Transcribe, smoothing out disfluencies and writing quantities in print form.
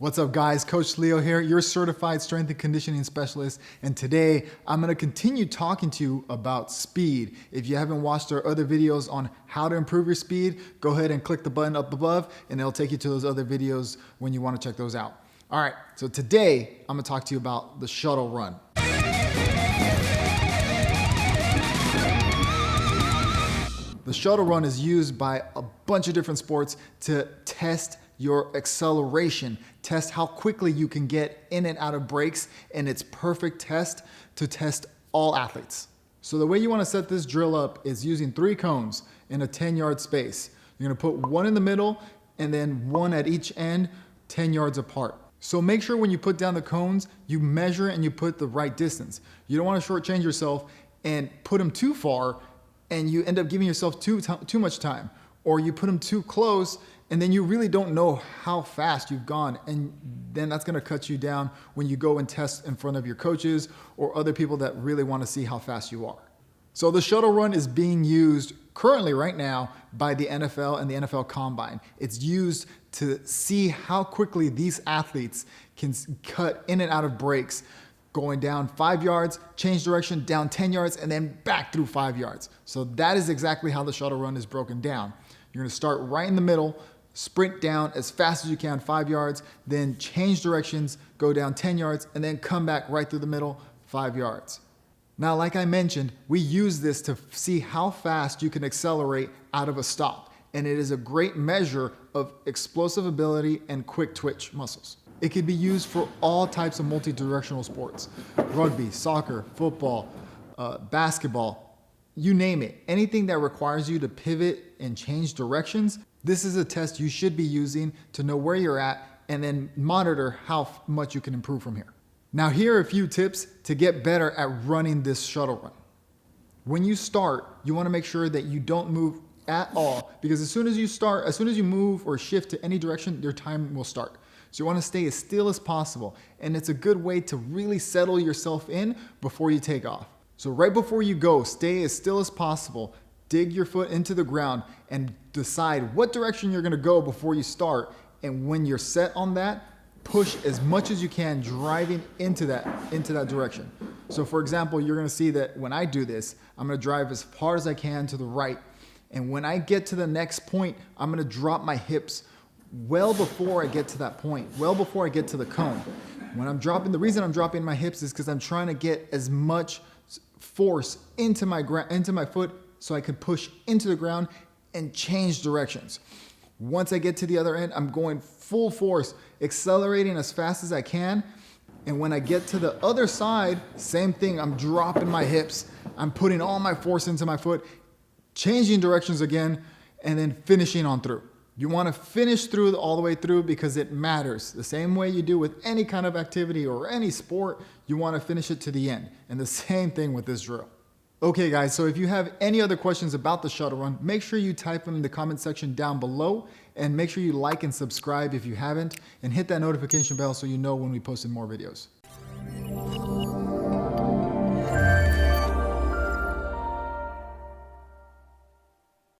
What's up guys, Coach Leo here, your certified strength and conditioning specialist. And today I'm gonna continue talking to you about speed. If you haven't watched our other videos on how to improve your speed, go ahead and click the button up above and it'll take you to those other videos when you wanna check those out. All right, so today I'm gonna talk to you about the shuttle run. The shuttle run is used by a bunch of different sports to test your acceleration, test how quickly you can get in and out of breaks, and it's perfect test to test all athletes. So the way you want to set this drill up is using 3 cones in a 10-yard space. You're going to put one in the middle and then one at each end 10 yards apart. So make sure when you put down the cones, you measure and you put the right distance. You don't want to shortchange yourself and put them too far and you end up giving yourself too much time, or you put them too close and then you really don't know how fast you've gone, and then that's going to cut you down when you go and test in front of your coaches or other people that really want to see how fast you are. So the shuttle run is being used currently right now by the NFL and the NFL Combine. It's used to see how quickly these athletes can cut in and out of breaks, going down 5 yards, change direction, down 10 yards, and then back through 5 yards. So that is exactly how the shuttle run is broken down. You're gonna start right in the middle, sprint down as fast as you can, 5 yards, then change directions, go down 10 yards, and then come back right through the middle, 5 yards. Now, like I mentioned, we use this to see how fast you can accelerate out of a stop. And it is a great measure of explosive ability and quick twitch muscles. It can be used for all types of multi-directional sports: rugby, soccer, football, basketball, you name it. Anything that requires you to pivot and change directions, this is a test you should be using to know where you're at and then monitor how much you can improve from here. Now, here are a few tips to get better at running this shuttle run. When you start, you want to make sure that you don't move at all, because as soon as you move or shift to any direction, your time will start. So you want to stay as still as possible, and it's a good way to really settle yourself in before you take off. So right before you go, stay as still as possible, dig your foot into the ground, and decide what direction you're going to go before you start. And when you're set on that, push as much as you can, driving into that direction. So for example, you're going to see that when I do this, I'm going to drive as far as I can to the right. And when I get to the next point, I'm going to drop my hips well before I get to that point, well before I get to the cone. The reason I'm dropping my hips is because I'm trying to get as much force into my foot so I can push into the ground and change directions. Once I get to the other end, I'm going full force, accelerating as fast as I can. And when I get to the other side, same thing, I'm dropping my hips, I'm putting all my force into my foot, changing directions again, and then finishing on through. You want to finish through all the way through because it matters. The same way you do with any kind of activity or any sport, you want to finish it to the end. And the same thing with this drill. Okay guys, so if you have any other questions about the shuttle run, make sure you type them in the comment section down below, and make sure you like and subscribe if you haven't, and hit that notification bell so you know when we post more videos.